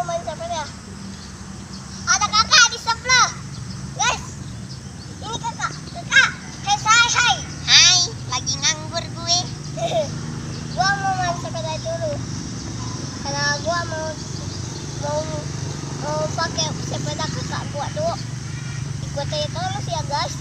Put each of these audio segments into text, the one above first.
main sepeda. Ada kakak di sebelah. Guys, ini kakak. Kakak, hai. Hai, lagi nganggur gue. Gua mau main sepeda dulu. Karena gua mau pakai sepeda kakak gua dulu. Ikut aja terus ya guys.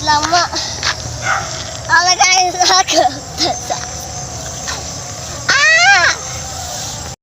Lama. Oleh guys, aku